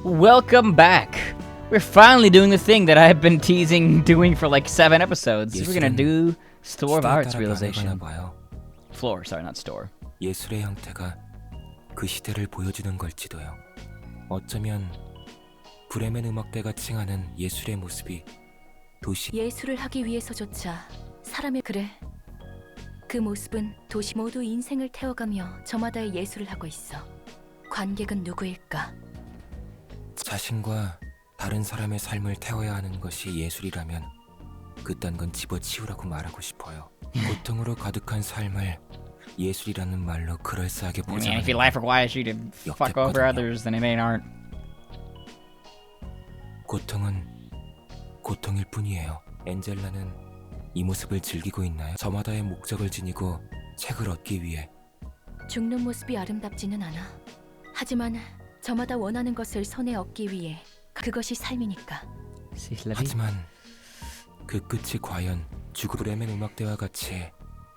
Welcome back. We're finally doing the thing that I've been teasing doing for like 7 episodes. We're gonna do Store of Art's realization. Floor, sorry, not store. 예술의 형태가 그 시대를 보여주는 걸지도요. 어쩌면 브레멘 음악대가 칭하는 예술의 모습이 도시 예술을 하기 위해서조차 사람의 그래. 그 모습은 도시 모두 인생을 태워가며 저마다의 예술을 하고 있어. 관객은 누구일까? 자신과 다른 사람의 삶을 태워야 하는 것이 예술이라면 그딴 건 집어치우라고 말하고 싶어요. 고통으로 가득한 삶을 예술이라는 말로 그럴싸하게 I mean, if your 보자면 life requires you to fuck over others, then it ain't art. 고통은 고통일 뿐이에요. 엔젤라는 이 모습을 즐기고 있나요? 저마다의 목적을 지니고 책을 얻기 위해 죽는 모습이 아름답지는 않아. 하지만 저마다 원하는 것을 손에 얻기 위해 그것이 삶이니까. 하지만 그 끝이 과연 죽은 브레멘 음악대와 같이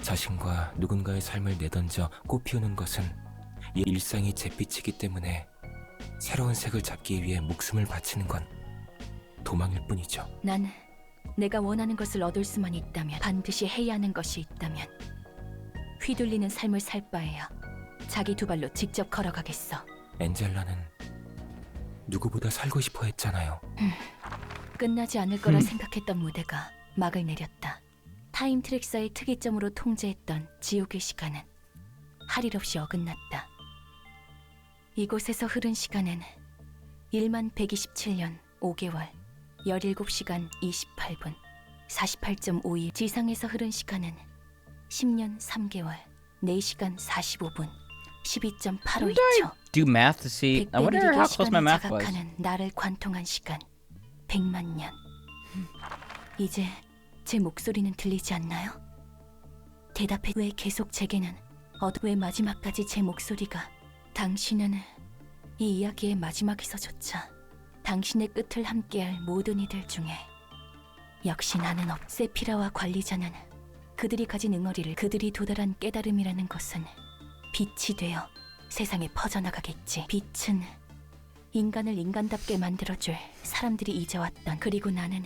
자신과 누군가의 삶을 내던져 꽃피우는 것은 일상이 잿빛이기 때문에 새로운 색을 잡기 위해 목숨을 바치는 건 도망일 뿐이죠. 난 내가 원하는 것을 얻을 수만 있다면, 반드시 해야 하는 것이 있다면 휘둘리는 삶을 살 바에야 자기 두 발로 직접 걸어가겠어. 엔젤라는 누구보다 살고 싶어 했잖아요. 끝나지 않을 거라 생각했던 무대가 막을 내렸다. 타임 트랙사의 특이점으로 통제했던 지옥의 시간은 할 일 없이 어긋났다. 이곳에서 흐른 시간은 1127년 5개월 17시간 28분 48.5일. 지상에서 흐른 시간은 10년 3개월 4시간 45분 12.852초. Do math to see. I wonder how close my math was. 나를 관통한 시간 100만 년. 이제 제 목소리는 들리지 않나요? 대답해. 왜 계속 제게는 왜 마지막까지 제 목소리가. 당신은 이 이야기의 마지막에서조차 당신의 끝을 함께할 모든 이들 중에 역시 나는 세피라와 관리자는 그들이 가진 응어리를, 그들이 도달한 깨달음이라는 것은 빛이 되어 세상에 퍼져나가겠지. 빛은 인간을 인간답게 만들어줄 사람들이 잊어왔던, 그리고 나는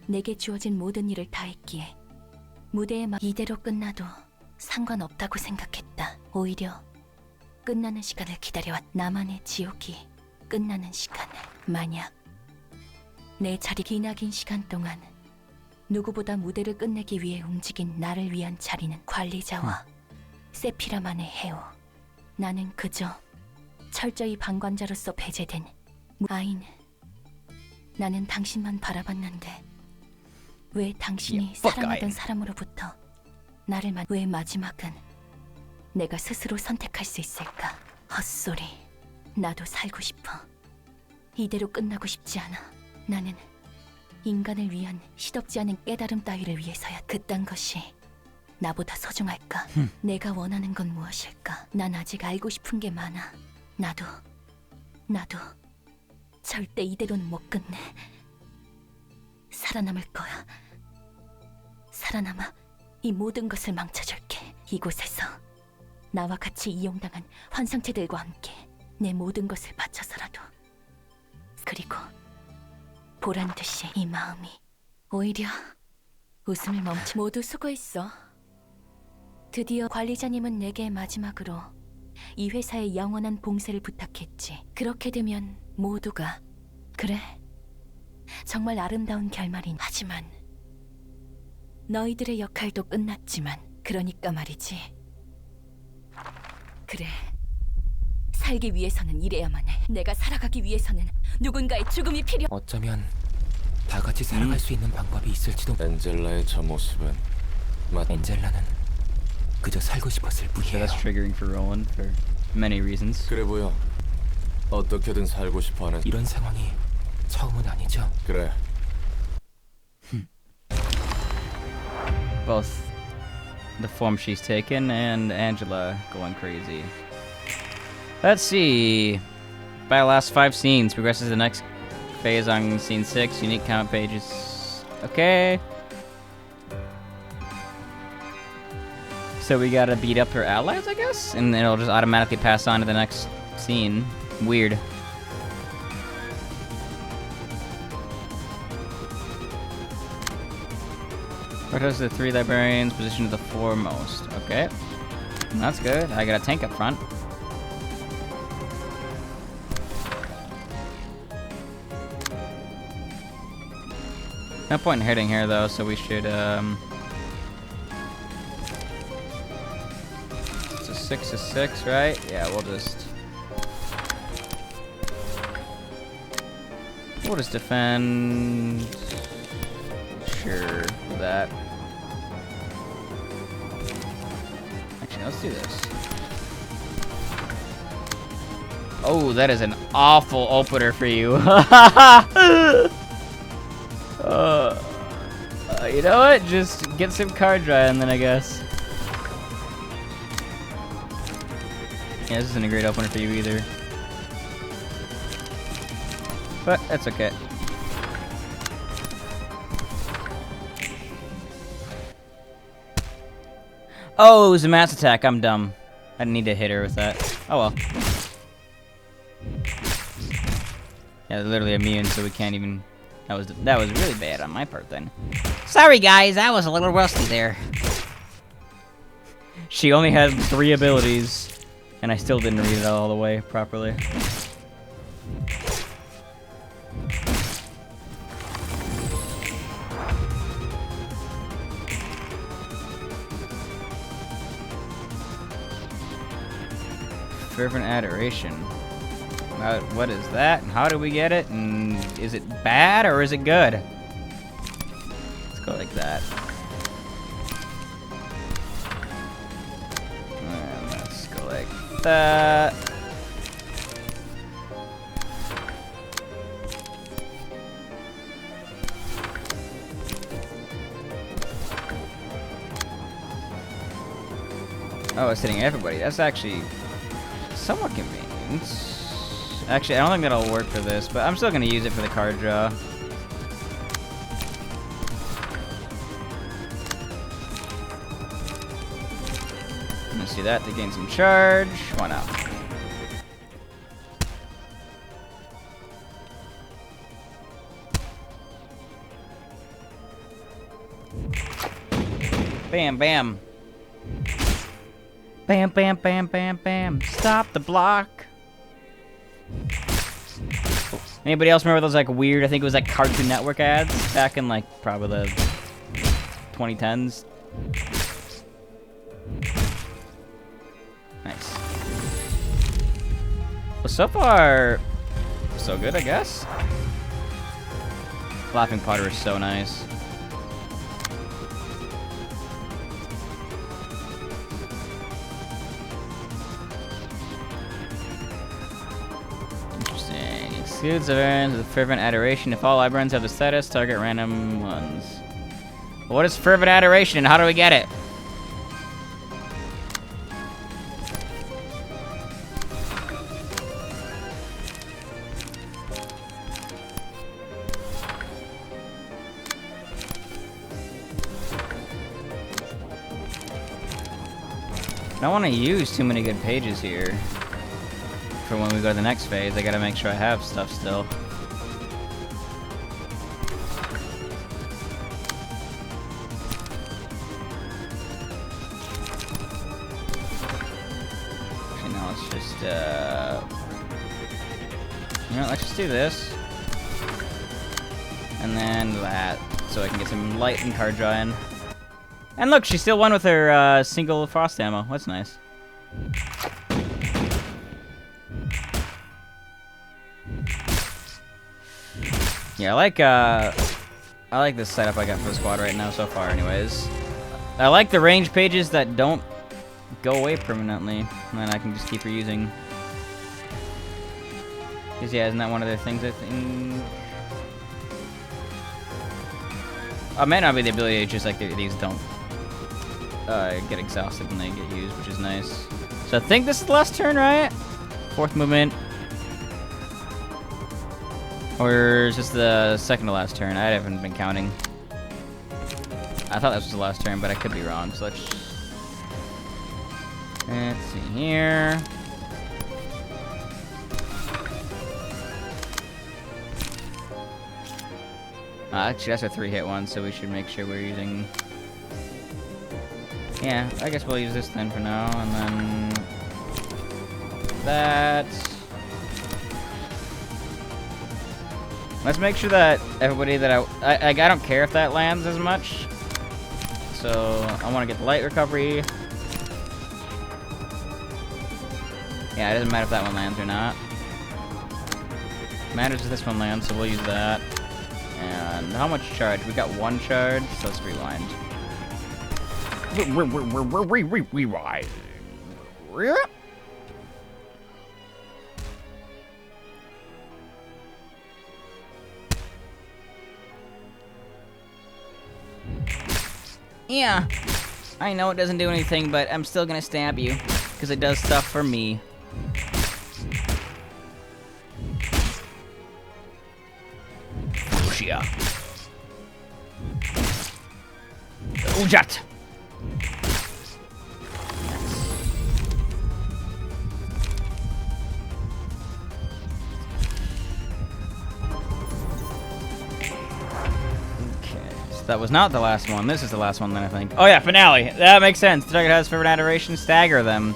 내게 주어진 모든 일을 다 했기에 무대에 이대로 끝나도 상관없다고 생각했다. 오히려 끝나는 시간을 기다려왔. 나만의 지옥이 끝나는 시간을. 만약 내 자리 기나긴 시간 동안 누구보다 무대를 끝내기 위해 움직인 나를 위한 자리는 관리자와 세피라만의 해오. 나는 그저 철저히 방관자로서 배제된 아인. 나는 당신만 바라봤는데 왜 당신이 사랑하던 사람으로부터 나를 왜 마지막은 내가 스스로 선택할 수 있을까? 헛소리. 나도 살고 싶어. 이대로 끝나고 싶지 않아. 나는 인간을 위한 시덥지 않은 깨달음 따위를 위해서야. 그딴 것이 나보다 소중할까? 내가 원하는 건 무엇일까? 난 아직 알고 싶은 게 많아. 나도 절대 이대로는 못 끝내. 살아남을 거야. 살아남아 이 모든 것을 망쳐줄게. 이곳에서 나와 같이 이용당한 환상체들과 함께 내 모든 것을 바쳐서라도. 그리고 보란 듯이 이 마음이 오히려 웃음을 멈추. 모두 수고했어. 드디어 관리자님은 내게 마지막으로 이 회사의 영원한 봉쇄를 부탁했지. 그렇게 되면 모두가 그래, 정말 아름다운 결말인. 하지만 너희들의 역할도 끝났지만, 그러니까 말이지. 그래, 살기 위해서는 이래야만 해. 내가 살아가기 위해서는 누군가의 죽음이 필요. 어쩌면 다 같이 살아갈 수 있는 방법이 있을지도. 엔젤라의 저 모습은 엔젤라는 그저 살고 싶었을 So 뿐이에요. that's triggering for Rowan for many reasons. 그래 보여. 어떻게든 살고 싶어하는. 이런 상황이 처음은 아니죠. 그래. Both the form she's taken and Angela going crazy. Let's see. By the last 5 scenes, progresses to the next phase on scene 6. Unique count pages. Okay. So we gotta beat up her allies, I guess? And then it'll just automatically pass on to the next scene. Weird. Rotate the 3 librarians, position to the foremost. Okay. That's good. I got a tank up front. No point in hitting here though, so we should it's a 6-6, right? Yeah, we'll just defend. Sure, that. Actually, let's do this. Oh, that is an awful opener for you. You know what? Just get some card draw and then I guess. Yeah, this isn't a great opener for you either. But that's okay. Oh, it was a mass attack. I'm dumb. I didn't need to hit her with that. Oh well. Yeah, they're literally immune, so we can't even. That was really bad on my part then. Sorry guys, I was a little rusty there. She only had 3 abilities, and I still didn't read it all the way properly. Fervent adoration. What is that? And how do we get it? And is it bad or is it good? Let's go like that. And let's go like that. Oh, it's hitting everybody. That's actually somewhat convenient. Actually, I don't think that'll work for this, but I'm still gonna use it for the card draw. I'm gonna see that to gain some charge. Why not? Bam, bam. Bam, bam, bam, bam, bam. Stop the block. Anybody else remember those like weird, I think it was like Cartoon Network ads back in like probably the 2010s? Nice. Well, so far, so good, I guess. Laughing Potter is so nice. Excludes events with fervent adoration. If all librarians have the status, target random ones. What is fervent adoration and how do we get it? I don't want to use too many good pages here. For when we go to the next phase, I gotta make sure I have stuff still. Okay, now let's just, you know, let's just do this. And then that, so I can get some light and card draw in. And look, she still won with her, single frost ammo. That's nice. Yeah, I like this setup I got for the squad right now so far anyways. I like the range pages that don't go away permanently, and then I can just keep reusing. Because yeah, isn't that one of their things I think? It might not be the ability, it's just like these don't get exhausted when they get used, which is nice. So I think this is the last turn, right? 4th movement. Or is this the second to last turn? I haven't been counting. I thought this was the last turn, but I could be wrong. So let's see here. Actually, that's a 3-hit one, so we should make sure we're using Yeah, I guess we'll use this then for now, and then that. Let's make sure that everybody that I don't care if that lands as much. So I want to get the light recovery. Yeah, it doesn't matter if that one lands or not. Matters if this one lands, so we'll use that. And how much charge? We got 1 charge, so let's rewind. Rewind. Yeah, I know it doesn't do anything, but I'm still gonna stab you, because it does stuff for me. Fuchsia. Ujat. That was not the last one. This is the last one then, I think. Oh yeah, finale. That makes sense. The target has fervent adoration, stagger them.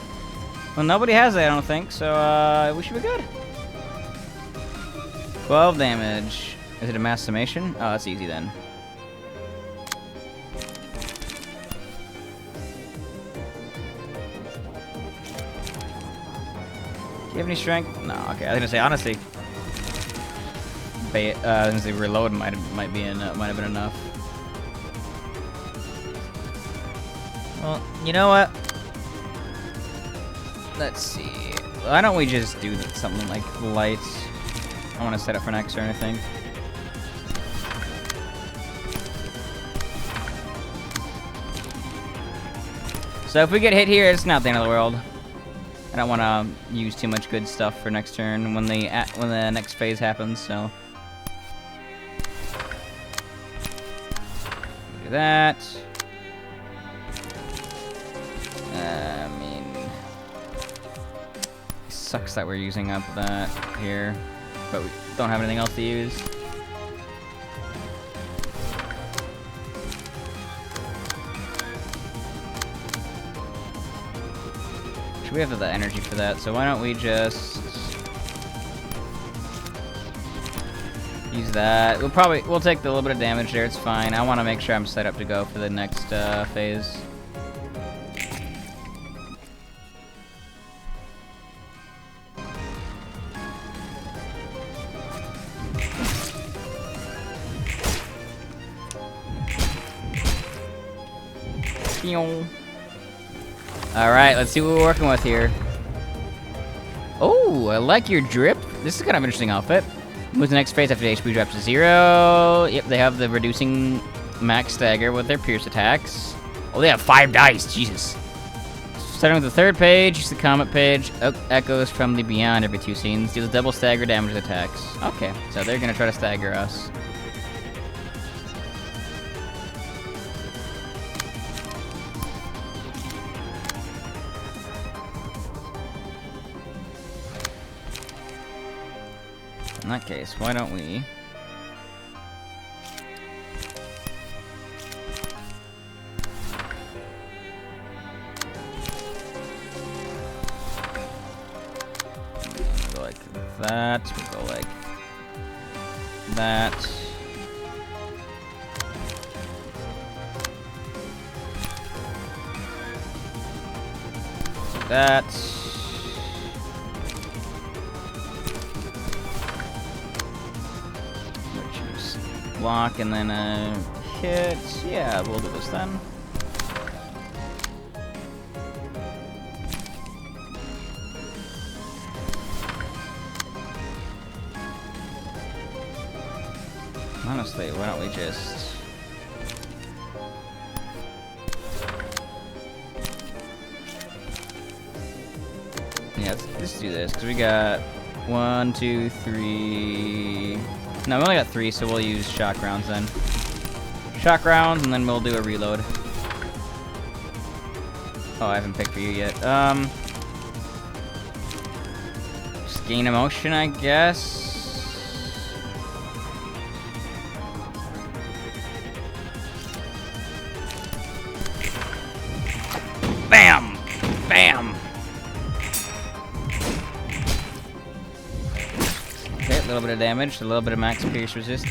Well, nobody has that, I don't think, so we should be good. 12 damage. Is it a mass summation? Oh, that's easy then. Do you have any strength? No, okay. I was gonna say, honestly, I was gonna say reload might have been enough. Well, you know what? Let's see. Why don't we just do something like lights? I want to set up for next turn, I think. So if we get hit here, it's not the end of the world. I don't want to use too much good stuff for next turn when the next phase happens. So do that. I mean, sucks that we're using up that here, but we don't have anything else to use. We have the energy for that, so why don't we just use that? We'll take the little bit of damage there. It's fine. I want to make sure I'm set up to go for the next phase. Alright, let's see what we're working with here. Oh, I like your drip. This is kind of an interesting outfit. Moves the next phase after the HP drops to 0. Yep, they have the reducing max stagger with their pierce attacks. Oh, they have 5 dice. Jesus. Starting with the 3rd page, use the comet page. Echoes from the beyond every 2 scenes. Deals double stagger damage with attacks. Okay, so they're going to try to stagger us. In that case, why don't we... go like that, we go like that. That. Block and then a hit. Yeah, we'll do this then. Honestly, why don't we just... Yeah, let's do this, because we got 1, 2, 3... No, we only got 3, so we'll use shock rounds then. Shock rounds, and then we'll do a reload. Oh, I haven't picked for you yet. Just gain emotion, I guess. bit of damage, a little bit of max pierce resist.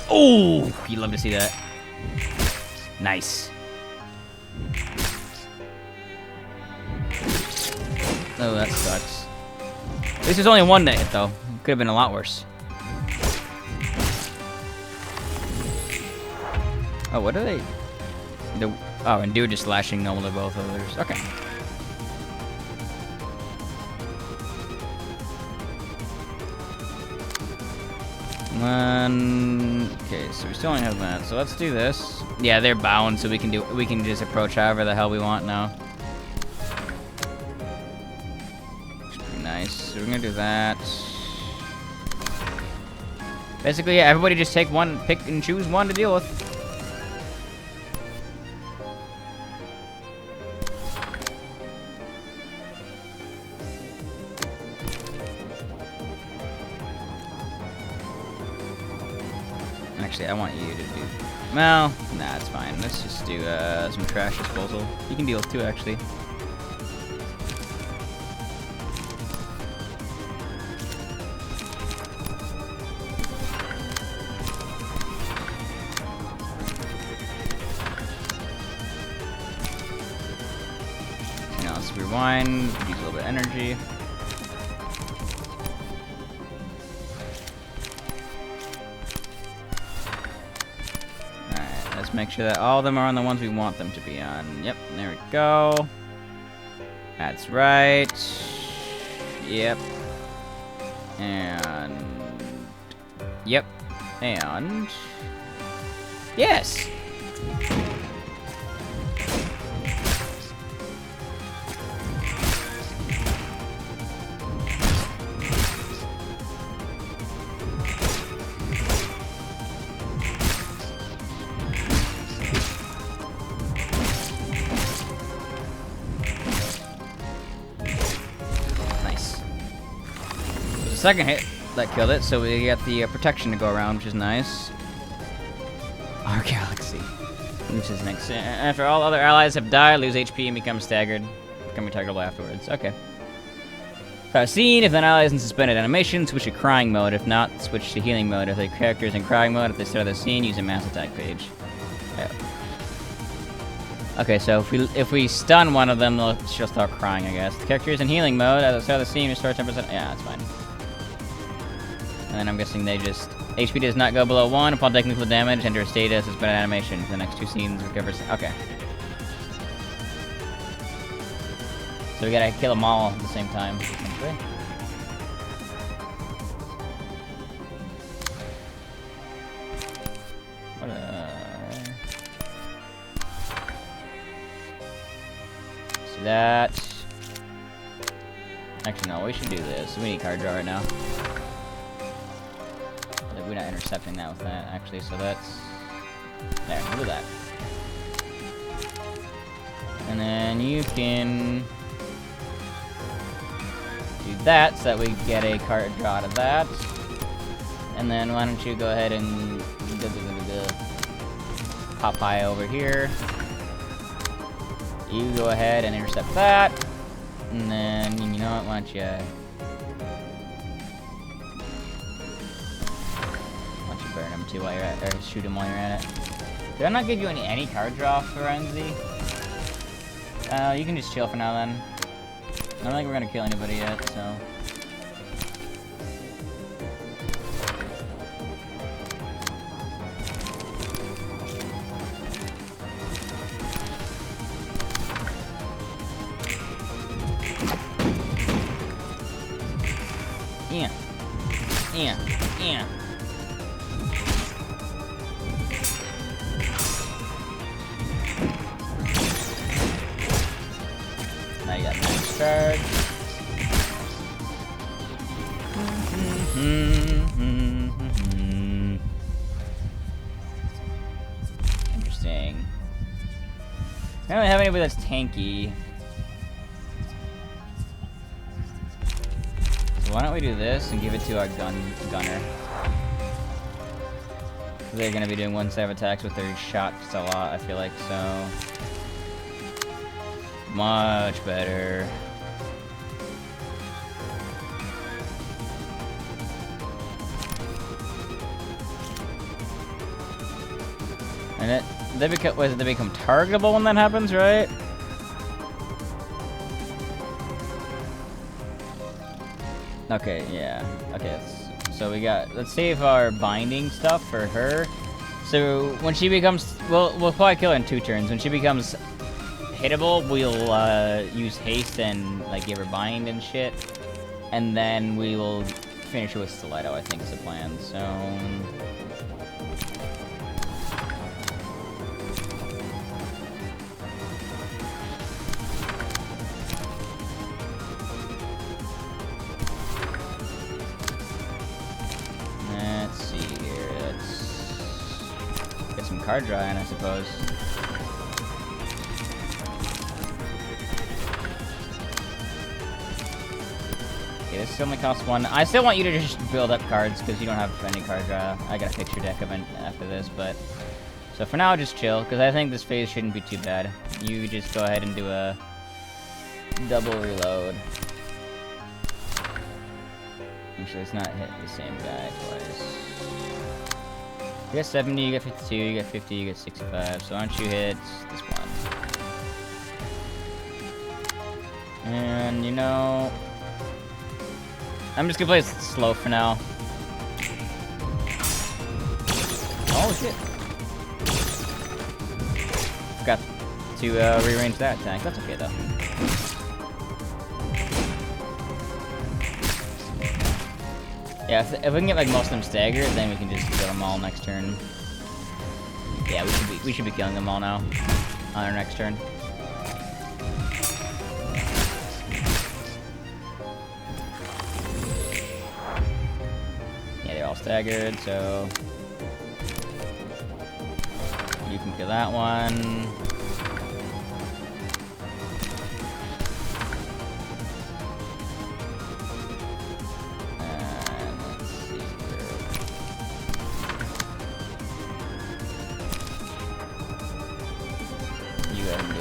Oh, you love to see that. Nice. Oh, that sucks. At least there's only one hit, though. Could have been a lot worse. Oh, what are they? Oh, and dude just slashing normal to both others. Okay. Okay, so we still only have that. So let's do this. Yeah, they're bound, so we can just approach however the hell we want now. Pretty nice. So we're gonna do that. Basically, yeah, everybody just take one, pick and choose one to deal with. Actually, I want you to do... Well, nah, it's fine. Let's just do some trash disposal. You can deal with two, actually. Now let's rewind, use a little bit of energy. Let's make sure that all of them are on the ones we want them to be on. Yep, there we go. That's right. Yep. And... Yep. And... Yes! Second hit that killed it, so we got the protection to go around, which is nice. Our galaxy. Which is next. After all other allies have died, lose HP and become staggered. Become targetable afterwards. Okay. Scene, if an ally is in suspended animation, switch to crying mode. If not, switch to healing mode. If the character is in crying mode, at the start of the scene, use a mass attack page. Yeah. Okay, so if we stun one of them, she'll start crying, I guess. The character is in healing mode. At the start of the scene, restore 10%. Yeah, that's fine. And then I'm guessing they just... HP does not go below 1. Upon taking full damage, enter a state as suspended animation. For the next two scenes, recover... Okay. So we gotta kill them all at the same time, essentially. What see that. Actually, no, we should do this. We need card draw right now. We're not intercepting that with that, actually, so that's... There, we'll do that. And then you can... do that, so that we get a card draw out of that. And then why don't you go ahead and... Popeye over here. You go ahead and intercept that. And then, you know what, why don't you... burn him too while you're at, or shoot him while you're at it. Did I not give you any card draw for Renzi? You can just chill for now then. I don't think we're gonna kill anybody yet, so. Yeah. Yeah. Yeah. Now you got max charge. Interesting. I don't have anybody that's tanky. So why don't we do this and give it to our gunner? They're gonna be doing one set of attacks with their shots a lot, I feel like, so. Much better. And they become targetable when that happens, right? Okay, yeah. Okay, so let's save our binding stuff for her. So when she becomes, we'll probably kill her in 2 turns. When she becomes hittable, we'll use haste and like give her bind and shit, and then we will finish her with stiletto. I think is the plan. So. Let's see here. Let's get some card drawing, I suppose. Okay, this only costs 1. I still want you to just build up cards because you don't have any card draw. I gotta fix your deck after this, but so for now, just chill because I think this phase shouldn't be too bad. You just go ahead and do a double reload. Actually, let's not hit the same guy twice. You got 70, you got 52, you got 50, you got 65. So why don't you hit this one? And you know, I'm just gonna play slow for now. Oh shit! Forgot to rearrange that attack. That's okay though. Yeah, if we can get like most of them staggered, then we can just kill them all next turn. Yeah, we should be killing them all now on our next turn. Yeah, they're all staggered, so you can kill that one.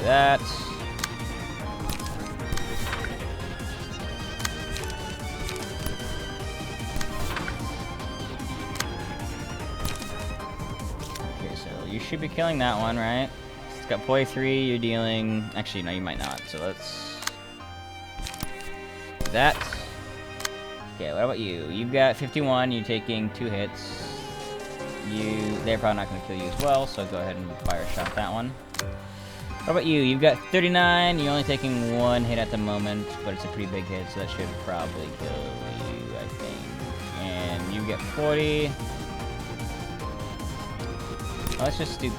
That. Okay, so you should be killing that one, right? It's got 43, you're dealing... Actually, no, you might not, so let's... do that. Okay, what about you? You've got 51, you're taking 2 hits. They're probably not going to kill you as well, so go ahead and fire shot that one. What about you? You've got 39, you're only taking 1 hit at the moment, but it's a pretty big hit, so that should probably kill you, I think. And you get 40. Well, let's just do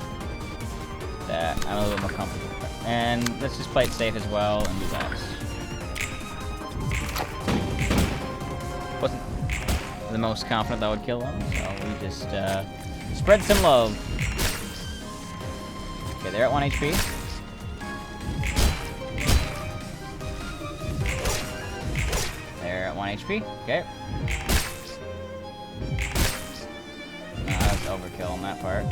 that. I'm a little more comfortable. And let's just play it safe as well and do that. Wasn't the most confident that would kill them, so we just spread some love. Okay, they're at 1 HP. They're at 1 HP. Okay. That's overkill on that part.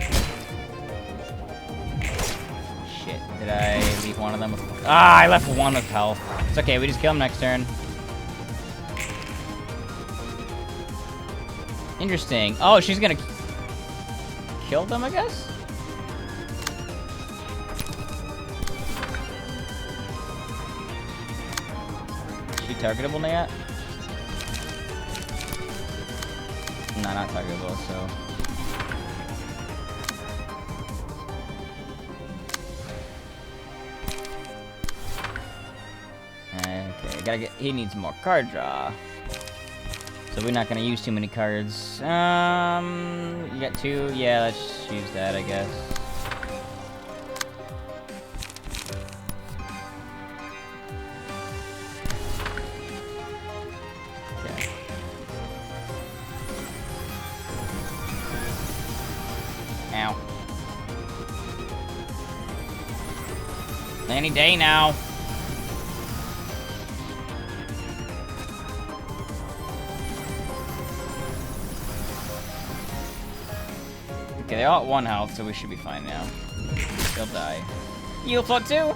Shit. Did I leave one of them with... Ah, I left one with health. It's okay, we just kill him next turn. Interesting. Oh, she's gonna kill them, I guess? Is she targetable yet? No, not targetable, so... Okay, gotta get... He needs more card draw. So we're not gonna use too many cards. You got 2? Yeah, let's use that, I guess. Okay. Ow. Any day now. Okay, they're all at 1 health, so we should be fine now. They'll die. You'll float too!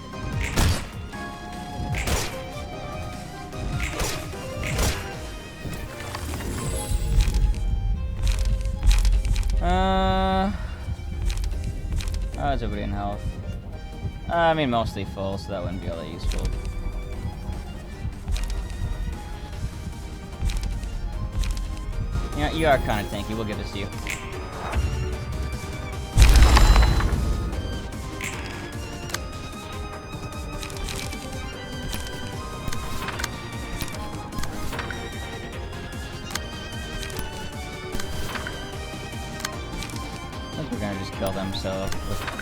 How's everybody in health? I mean, mostly full, so that wouldn't be all that useful. Yeah, you are kind of tanky. We'll give this to you. I think we're gonna just kill them, so...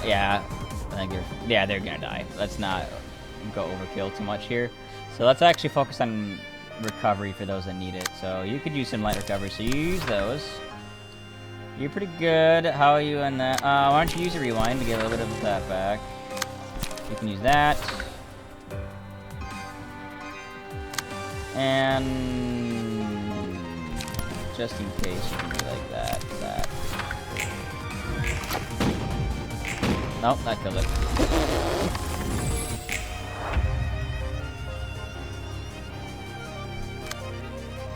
Yeah, I think they're gonna die. Let's not go overkill too much here. So let's actually focus on recovery for those that need it. So you could use some light recovery, so you use those. You're pretty good. How are you in that? Why don't you use a rewind to get a little bit of that back? You can use that. And just in case, you can be like that. Nope, that killed it.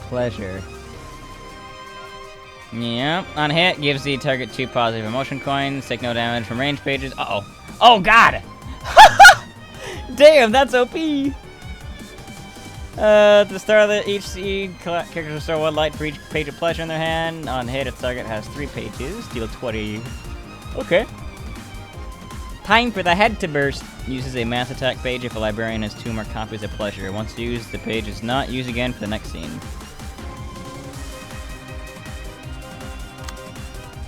Pleasure. Yep. On hit, gives the target 2 positive emotion coins. Take no damage from range pages. Uh-oh. Oh, God! Damn, that's OP! At the start of each scene, characters restore 1 light for each page of pleasure in their hand. On hit, its target has 3 pages. Deal 20. Okay. Time for the head to burst. Uses a mass attack page if a librarian has 2 more copies of pleasure. Once used, the page is not used again for the next scene.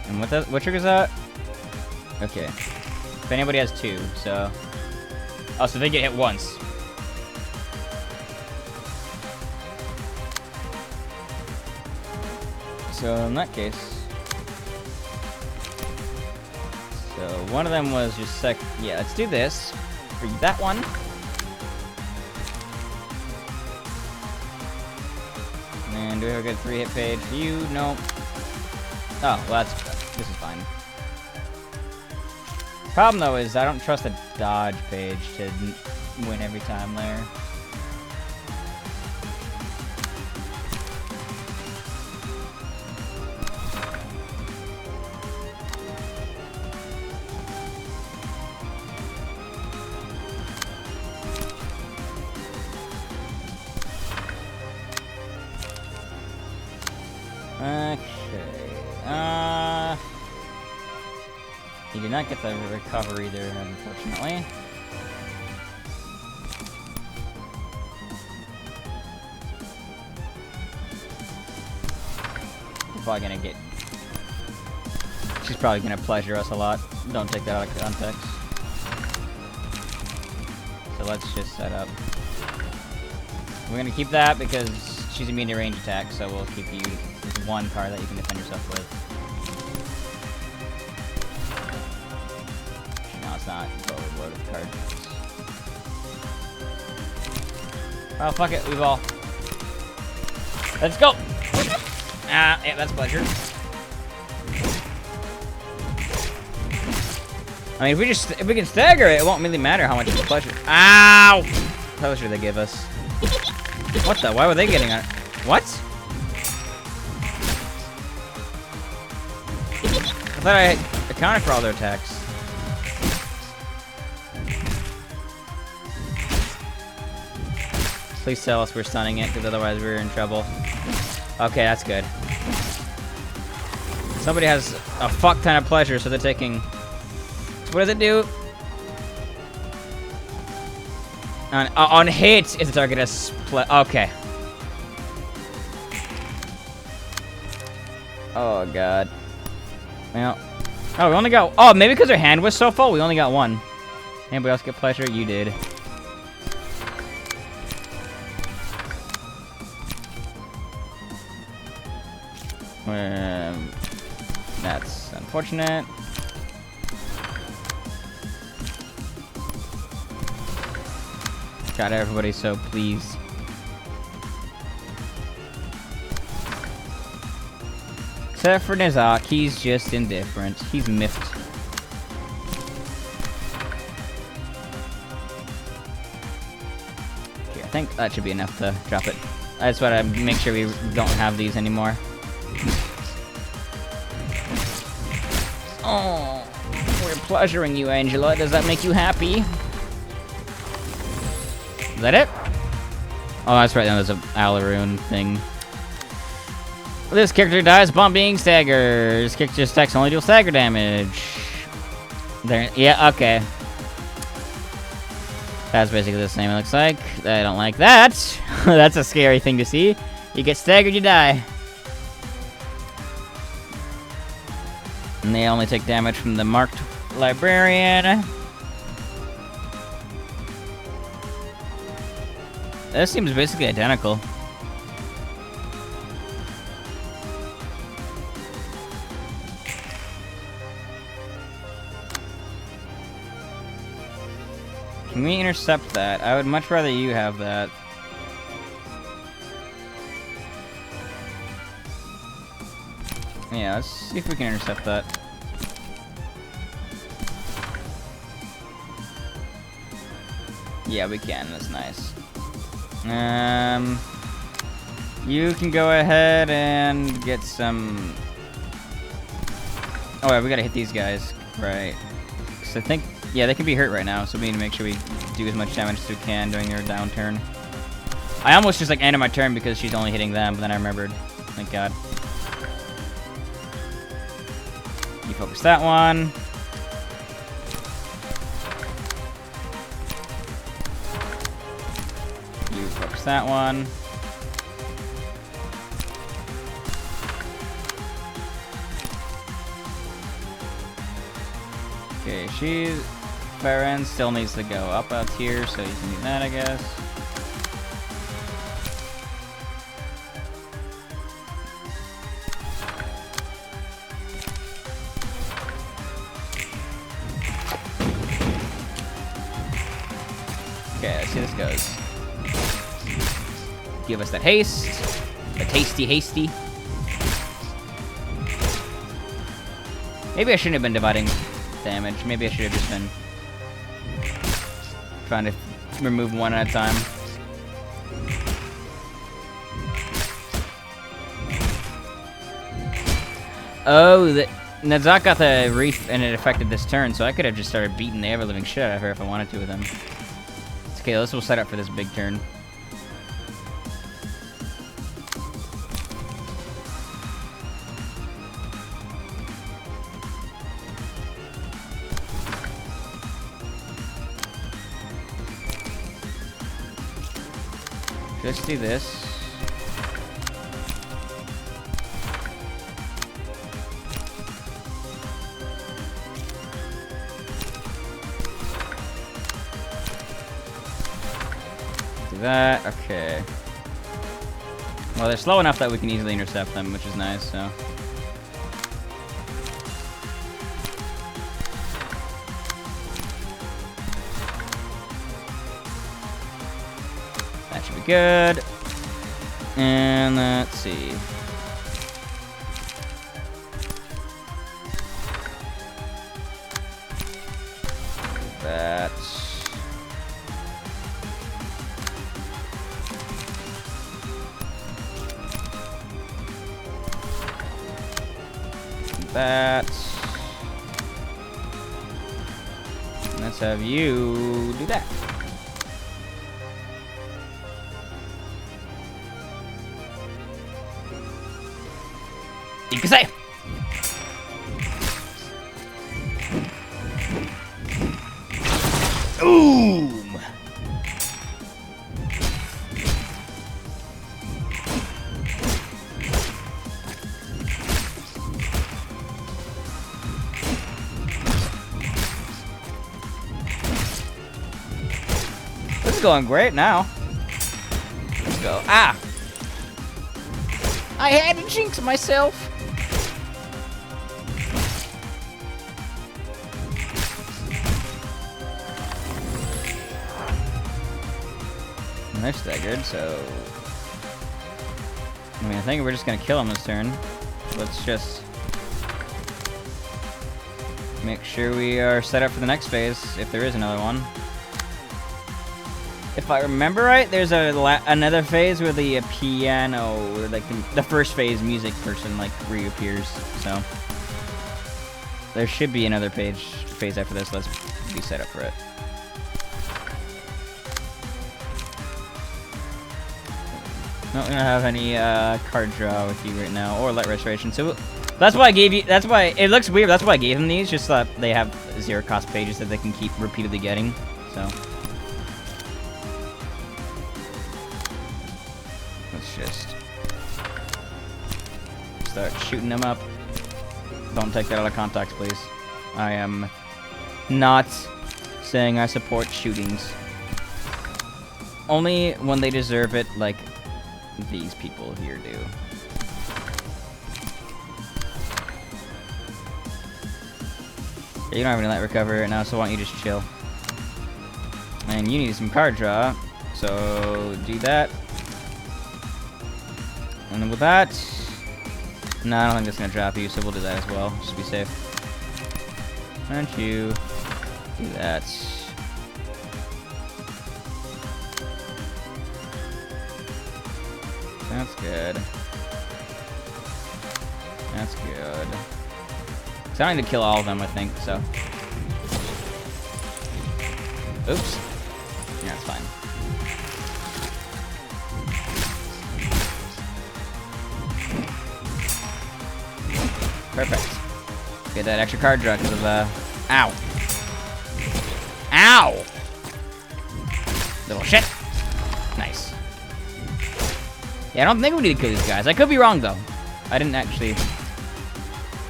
And what triggers that? Okay. If anybody has 2, so... Oh, so they get hit once. So in that case... So one of them was just yeah, let's do this. For that one. And do we have a good 3-hit page? You, no. Oh, well this is fine. Problem though is I don't trust the dodge page to win every time there. He did not get the recovery there, unfortunately. We're probably gonna get... She's probably gonna pleasure us a lot. Don't take that out of context. So let's just set up. We're gonna keep that because she's immune to range attack, so we'll keep you with 1 card that you can defend yourself with. Not totally loaded card. Oh, fuck it, we've all. Let's go! Ah, yeah, that's pleasure. I mean, if we can stagger it, it won't really matter how much it's pleasure. Ow! Pleasure they give us. What the? Why were they getting on? What? I thought I accounted for all their attacks. Please tell us we're stunning it, because otherwise we're in trouble. Okay, that's good. Somebody has a fuck ton of pleasure, so they're taking... So what does it do? On hit, if the target has split... Okay. Oh, God. Well... Oh, we only got... Oh, maybe because her hand was so full, we only got 1. Anybody else get pleasure? You did. That's unfortunate. Got everybody so pleased. Except for Nizak, he's just indifferent. He's miffed. Okay, I think that should be enough to drop it. I just want to make sure we don't have these anymore. Oh, we're pleasuring you, Angela. Does that make you happy? Is that it? Oh, that's right. Now there's a Alaroon thing. This character dies upon being staggered. This character's attacks only deal stagger damage. There. Yeah. Okay. That's basically the same. It looks like. I don't like that. That's a scary thing to see. You get staggered, you die. And they only take damage from the marked librarian. This seems basically identical. Can we intercept that? I would much rather you have that. Yeah, let's see if we can intercept that. Yeah, we can. That's nice. You can go ahead and get some... Oh, yeah, we gotta hit these guys. Right. So I think... Yeah, they can be hurt right now, so we need to make sure we do as much damage as we can during their downturn. I almost just, like, ended my turn because she's only hitting them, but then I remembered. Thank God. You focus that one. You focus that one. Okay, she's... Farron still needs to go up out here, so you can do that, I guess. Okay, let's see how this goes. Give us that haste. The tasty hasty. Maybe I shouldn't have been dividing damage. Maybe I should have just been trying to remove one at a time. Oh, Nazak got the reef and it affected this turn, so I could have just started beating the ever-living shit out of her if I wanted to with him. It's okay, this will set up for this big turn. Let's do this. Do that. Okay. Well, they're slow enough that we can easily intercept them, which is nice, so. That should be good. And let's see. That. That. And let's have you do that. You can say. Boom. This is going great now. Let's go. Ah! I had to jinx myself. They're staggered, so... I mean, I think we're just gonna kill him this turn. Let's just... make sure we are set up for the next phase, if there is another one. If I remember right, there's another phase where the piano, or like the first phase music person, like, reappears, so... there should be another phase after this. Let's be set up for it. No, we don't have any card draw with you right now, or light restoration. So that's why I gave you. That's why it looks weird. That's why I gave them these, just so that they have 0 cost pages that they can keep repeatedly getting. So let's just start shooting them up. Don't take that out of context, please. I am not saying I support shootings. Only when they deserve it, like these people here do. You don't have any light recovery right now, so why don't you just chill? And you need some card draw, so do that. And then with that, no, I don't think that's gonna drop you, so we'll do that as well, just to be safe. Why don't you do that? That's good. That's good. So I need to kill all of them, I think, so. Oops. Yeah, that's fine. Perfect. Get that extra card draw because of, ow. Ow! Little shit. Nice. Yeah, I don't think we need to kill these guys. I could be wrong, though. I didn't actually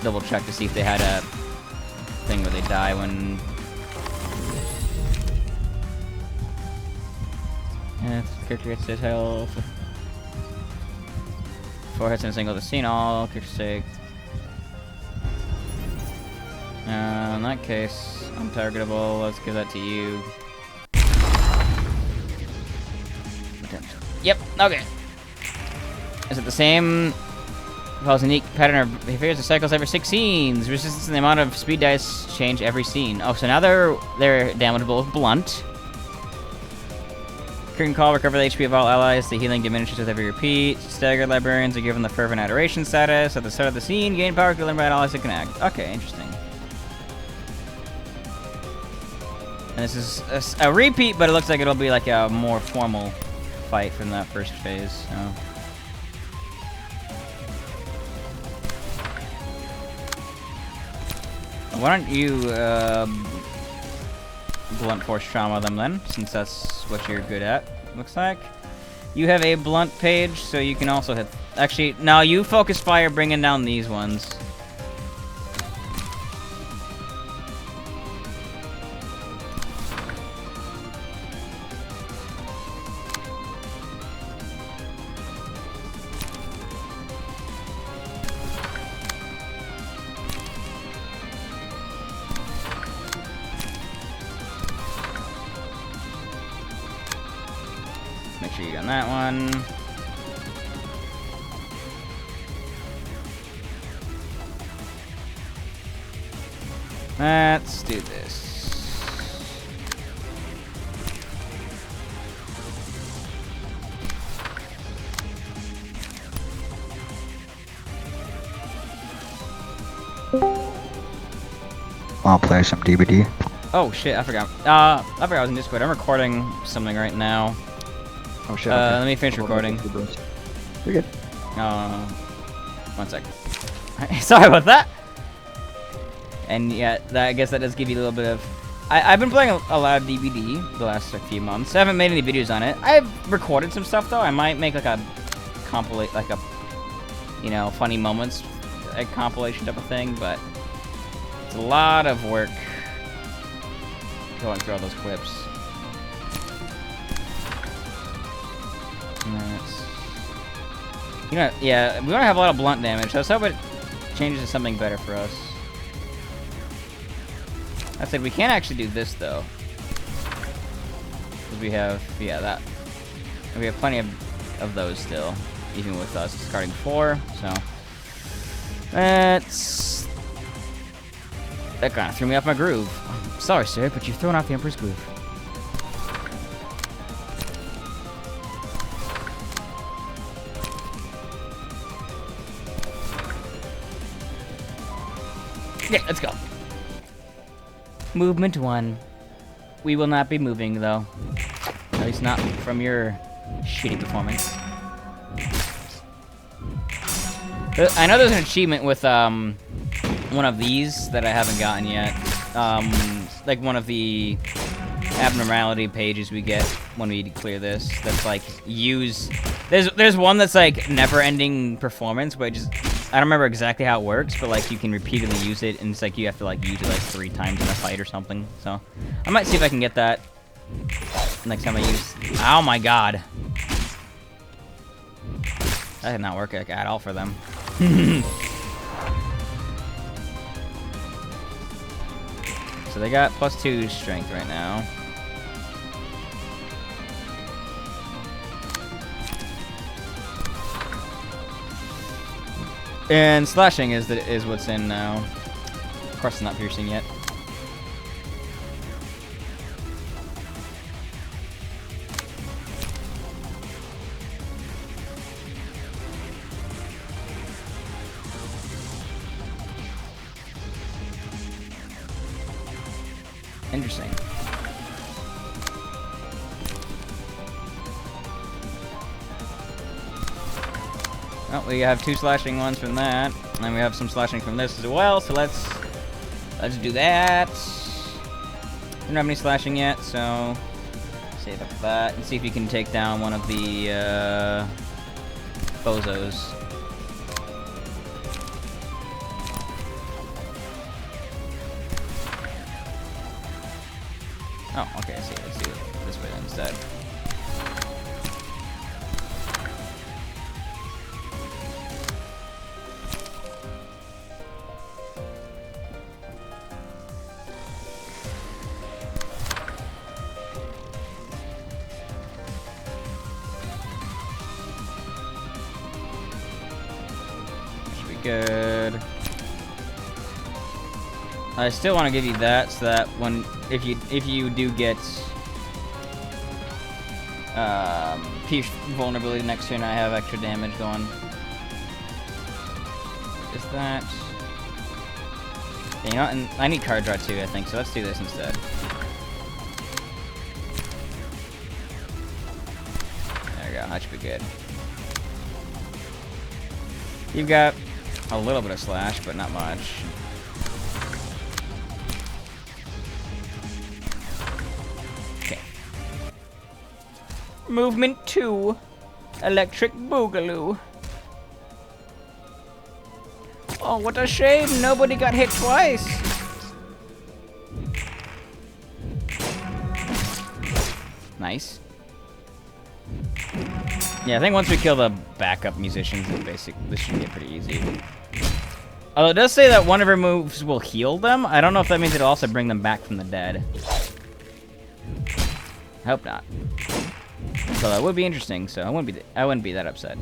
double check to see if they had a thing where they die when... Yeah, character gets his health. 4 hits in a single to scene all. Character take. In that case, untargetable. Let's give that to you. Yep, okay. Is it the same? Follows a unique pattern of behaviors that cycles every 6 scenes. Resistance and the amount of speed dice change every scene. Oh, so now they're damageable with blunt. Curtain call, recover the HP of all allies. The healing diminishes with every repeat. Staggered librarians are given the fervent adoration status. At the start of the scene, gain power given by allies that can act. Okay, interesting. And this is a repeat, but it looks like it'll be like a more formal fight from that first phase. So. Why don't you blunt force trauma them then, since that's what you're good at, looks like. You have a blunt page, so you can also hit... Actually, no, you focus fire bringing down these ones. Make sure you get on that one. Let's do this. Wanna play some DVD? Oh shit, I forgot. I forgot I was in Discord. I'm recording something right now. Oh shit. Okay. Let me finish recording. You're good. 1 second. Sorry about that. And yeah, I guess that does give you a little bit of... I've been playing a lot of DVD the last few months. I haven't made any videos on it. I've recorded some stuff though. I might make like a compilate, like a, you know, funny moments, a compilation type of thing. But it's a lot of work going through all those clips. You know, yeah, we don't have a lot of blunt damage, so let's hope it changes to something better for us. That said, we can actually do this though, because we have, yeah, that. And we have plenty of those still, even with us discarding 4. So that's that kind of threw me off my groove. I'm sorry, sir, but you've thrown off the Emperor's groove. Yeah, let's go. Movement 1. We will not be moving, though. At least not from your shitty performance. I know there's an achievement with, one of these that I haven't gotten yet. Like one of the abnormality pages we get when we clear this. That's like, use... There's one that's like never-ending performance, but I don't remember exactly how it works, but like you can repeatedly use it, and it's like you have to like use it like 3 times in a fight or something. So I might see if I can get that next time I use. Oh my god, that did not work like, at all for them. So they got +2 strength right now. And slashing is what's in now. Of course, it's not piercing yet. Interesting. Well, we have 2 slashing ones from that, and we have some slashing from this as well. So let's do that. We don't have any slashing yet, so save up that and see if you can take down one of the bozos. Oh, okay. I see. Let's do it this way instead. Good. I still want to give you that, so that when if you do get pierce vulnerability next turn, I have extra damage going. Is that? Yeah, you know what? And I need card draw too, I think. So let's do this instead. There we go. That should be good. You've got a little bit of slash, but not much. Okay. Movement 2. Electric Boogaloo. Oh, what a shame. Nobody got hit twice. Nice. Yeah, I think once we kill the backup musicians, this should get pretty easy. Although it does say that one of her moves will heal them. I don't know if that means it'll also bring them back from the dead. I hope not. So that would be interesting. So I wouldn't be that upset.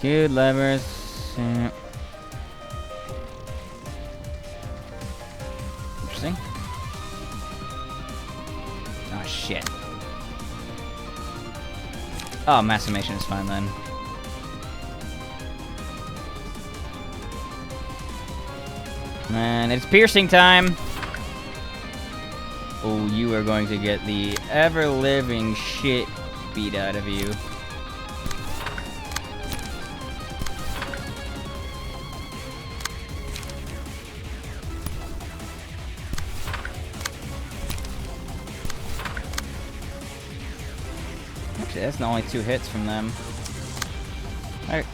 Good levers. Interesting. Oh shit. Oh, Massimation is fine then. And it's piercing time. Oh, you are going to get the ever-living shit beat out of you. Actually, that's only 2 hits from them. Alright.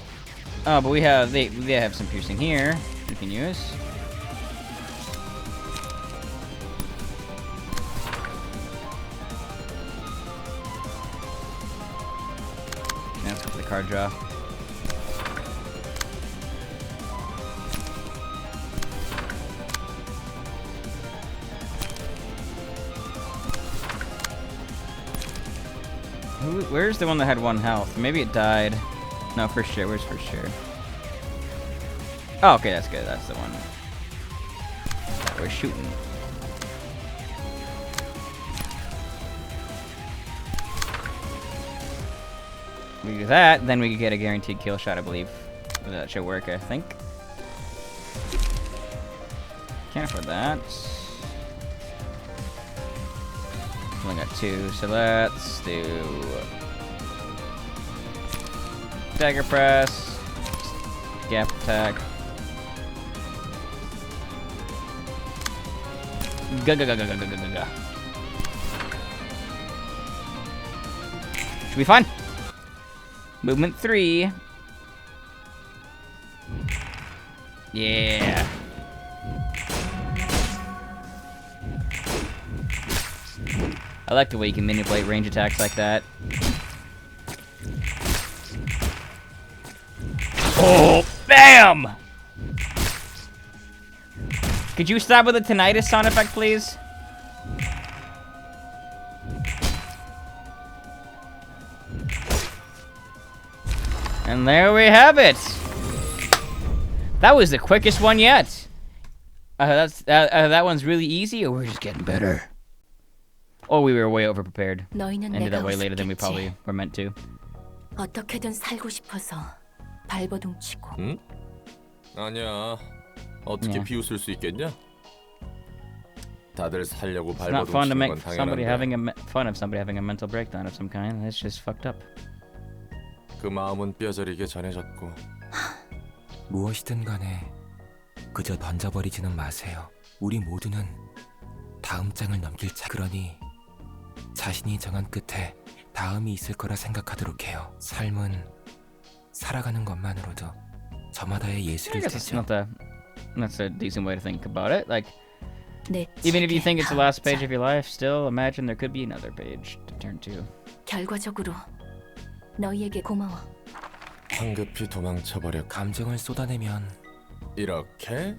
Oh, but they have some piercing here we can use. Now let's go for the card draw. Where's the one that had 1 health? Maybe it died. No, for sure. Where's for sure? Oh, okay, that's good. That's the one that we're shooting. We do that, then we could get a guaranteed kill shot, I believe. That should work, I think. Can't afford that. Only got 2, so let's do dagger press, gap attack. Should be fine. Movement 3. Yeah. I like the way you can manipulate range attacks like that. Oh, bam! Could you stop with the tinnitus sound effect, please? And there we have it. That was the quickest one yet. That one's really easy, or we're just getting better. Or we were way over prepared. 너희는 Ended 내가 that way later than we 우습겠지. probably were meant to. 어떻게든 살고 싶어서 발버둥 치고. 응? 아니야. 어떻게 야. 비웃을 수 있겠냐? 다들 살려고 It's not 발버둥 fun to 치는 make 건 somebody having 당연한데 fun of somebody having a mental breakdown of some kind. That's just fucked up. 그 마음은 뼈저리게 전해졌고 무엇이든 간에 그저 던져버리지는 마세요. 우리 모두는 다음 장을 넘길 자. 그러니 자신이 정한 끝에 다음이 있을 거라 생각하도록 해요. 삶은 살아가는 것만으로도 저마다의 I 예술일 guess it's 테죠. that's a decent way to think about it. Like, 내 even if you 책의 think it's the last page 다음 of your life, still imagine there could be another page to turn to. 결과적으로 너희에게 고마워. 황급히 도망쳐버렸고 감정을 쏟아내면 이렇게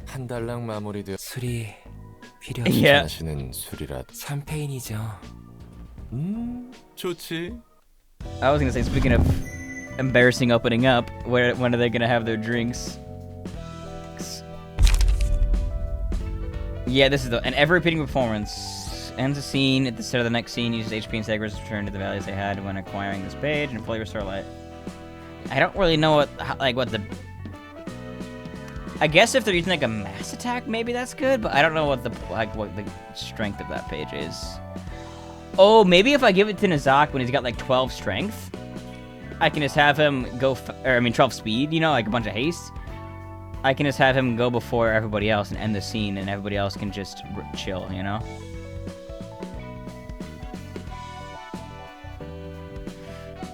한 달랑 마무리되어 술이 필요. Yeah. 마시는 술이라 샴페인이죠. 좋지. I was gonna say, speaking of embarrassing opening up, when are they gonna have their drinks? Yeah, this is an ever-repeating performance. Ends a scene at the start of the next scene. Uses HP and staggers to return to the values they had when acquiring this page and fully restore life. I don't really know what the. I guess if they're using like a mass attack, maybe that's good, but I don't know what the strength of that page is. Oh, maybe if I give it to Nizak when he's got like 12 strength, I can just have him go, 12 speed, you know, like a bunch of haste. I can just have him go before everybody else and end the scene, and everybody else can just chill, you know?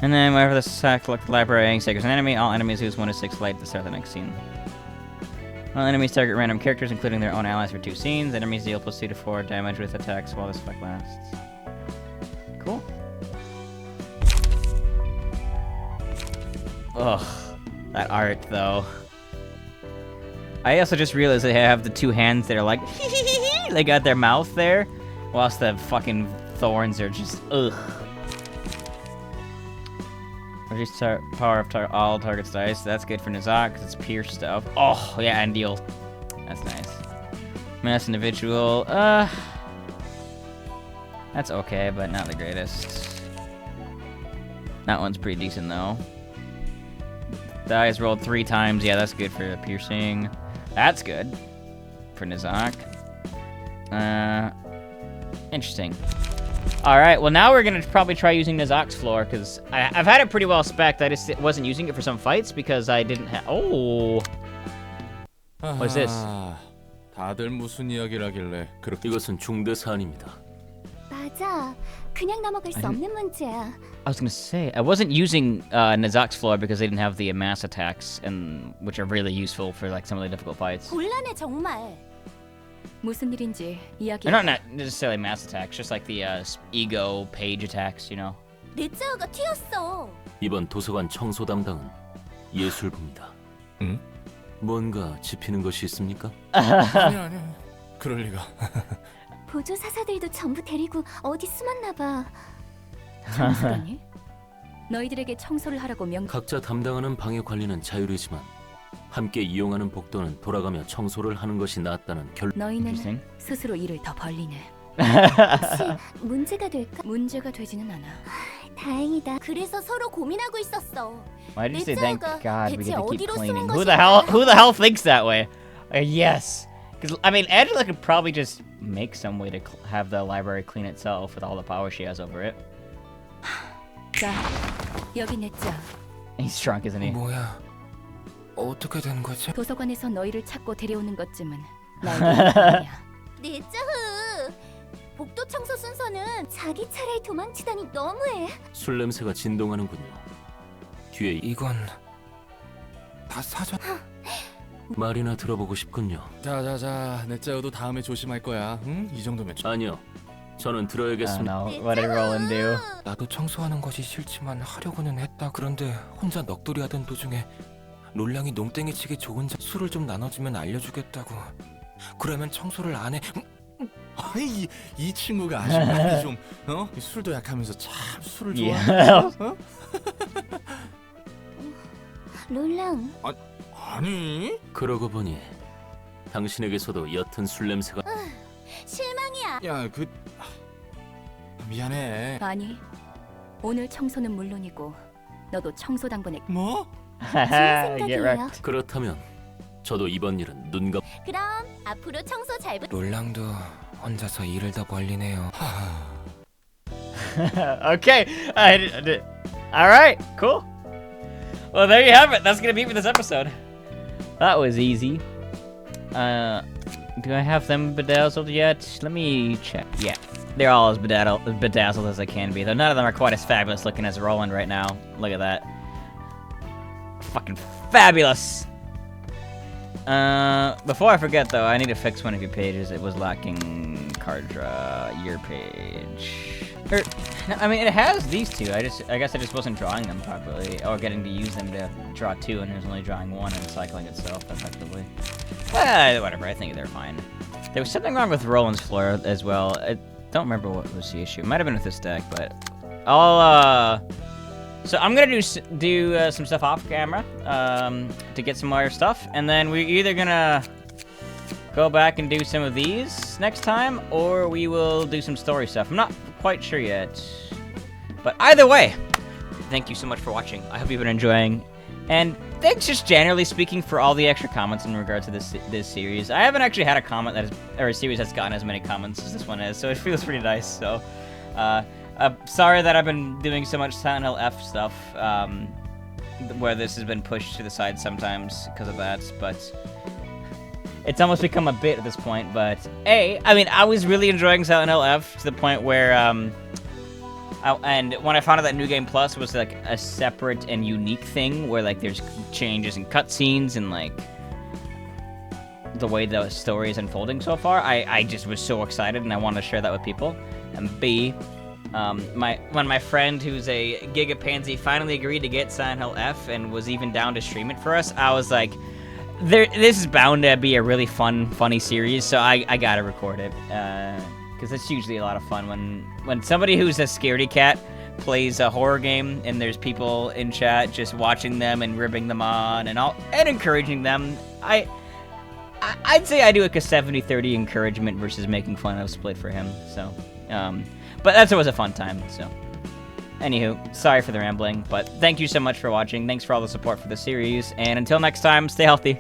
And then whenever the sack collect the library staggers an enemy, all enemies lose 1 to 6 light at the start of the next scene. All enemies target random characters, including their own allies, for 2 scenes. Enemies deal plus 2 to 4 damage with attacks while this effect lasts. Cool. Ugh, that art though. I also just realized they have the 2 hands that are like, they got their mouth there, whilst the fucking thorns are just, ugh. Reduce power of all targets' dice. That's good for Nizak because it's pierce stuff. Oh, yeah, and deal. That's nice. Mass individual. That's okay, but not the greatest. That one's pretty decent, though. Dice rolled 3 times. Yeah, that's good for piercing. That's good for Nizak. Interesting. Alright, well now we're gonna probably try using Nizak's floor, because I've had it pretty well spec'd, I just wasn't using it for some fights because I didn't have. Oh! What is this? 다들 무슨 이야기를 하길래 그렇게 이것은 중대 사안입니다. 맞아. 그냥 넘어갈 수 없는 문제야. I was gonna say, I wasn't using Nizak's floor because they didn't have the mass attacks, and which are really useful for like some of the difficult fights. 곤란해 정말. 무슨 일인지 이야기. They're not necessarily mass attacks, just like the ego page attacks, you know? 르츠아가 튀었어. 이번 도서관 청소 담당은 예술부입니다. 응? 뭔가 짚히는 것이 있습니까? 아니 그럴 리가. 보조 사사들도 전부 데리고 어디 숨었나 봐. 청소라니? 너희들에게 청소를 하라고 각자 담당하는 방의 관리는 자율이지만 함께 이용하는 복도는 돌아가며 청소를 하는 것이 낫다는 너희는 Interesting. 스스로 일을 더 벌리네. 혹시 문제가 될까? 문제가 되지는 않아. 다행이다. 그래서 서로 고민하고 있었어. Why did you say thank 넷째가 God we 대체 get to keep 어디로 cleaning? 숨은 Who the hell thinks that way? Yes. Because, I mean, Angela could probably just make some way to have the library clean itself with all the power she has over it. 자, 여기 냈자. He's drunk, isn't he? 뭐야? 어떻게 된 거지? 도서관에서 너희를 찾고 데려오는 것쯤은 나의 일이야. 넷째흐. 복도 청소 순서는 자기 차례에 도망치다니 너무해. 술 냄새가 진동하는군요. 뒤에 이건 다 사전. 말이나 들어보고 싶군요. 자자자, 넷째여도 다음에 조심할 거야. 응? 이 정도면 아니요, 저는 I don't 들어야겠습니다. know. What did Roland do? 나도 청소하는 것이 싫지만 하려고는 했다. 그런데 혼자 넋두리 하던 도중에 롤랑이 농땡이 치기 좋은 술을 좀 나눠주면 알려주겠다고. 그러면 청소를 안 해. 아이, 이 친구가 아직 많이 좀 술도 약하면서 참 술을 좋아해. Yeah. 어? 롤랑, 아니? 그러고 보니 당신에게서도 옅은 술 냄새가. 실망이야. 야, 미안해. 아니, 오늘 청소는 물론이고 너도 청소 당번에 뭐? 좋은 Get 생각이에요. wrecked. 그렇다면 저도 이번 일은 눈 감고. 그럼 앞으로 청소 잘 롤랑도 혼자서 일을 더 벌리네요. Okay. All right. Cool. Well, there you have it. That's gonna be it for this episode. That was easy. Do I have them bedazzled yet? Let me check. Yeah, they're all as bedazzled as they can be. Though none of them are quite as fabulous looking as Roland right now. Look at that. Fucking fabulous. Before I forget though, I need to fix one of your pages. It was lacking card draw. Your page. No, I mean, it has these two. I guess I just wasn't drawing them properly, or getting to use them to draw two, and it was only drawing one and cycling itself effectively. Whatever. I think they're fine. There was something wrong with Roland's floor as well. I don't remember what was the issue. It might have been with this deck, but I'll So I'm gonna do some stuff off camera to get some more stuff, and then we're either gonna go back and do some of these next time, or we will do some story stuff. I'm not quite sure yet, but either way, thank you so much for watching. I hope you've been enjoying, and thanks just generally speaking for all the extra comments in regard to this series. I haven't actually had a comment or a series that's gotten as many comments as this one has, so it feels pretty nice. So, sorry that I've been doing so much Silent Hill F stuff, where this has been pushed to the side sometimes because of that, but it's almost become a bit at this point. But I mean, I was really enjoying Silent Hill F to the point where, and when I found out that New Game Plus was like a separate and unique thing, where like there's changes in cutscenes and like the way the story is unfolding so far, I just was so excited and I wanted to share that with people. And B, when my friend who's a Giga Pansy finally agreed to get Silent Hill F and was even down to stream it for us, I was like, this is bound to be a really funny series, so I gotta record it, because it's usually a lot of fun when somebody who's a scaredy cat plays a horror game and there's people in chat just watching them and ribbing them on and encouraging them. I'd say I do like a 70-30 encouragement versus making fun of Split for him, so but that's always a fun time. So anywho, sorry for the rambling, but thank you so much for watching. Thanks for all the support for the series, and until next time, stay healthy.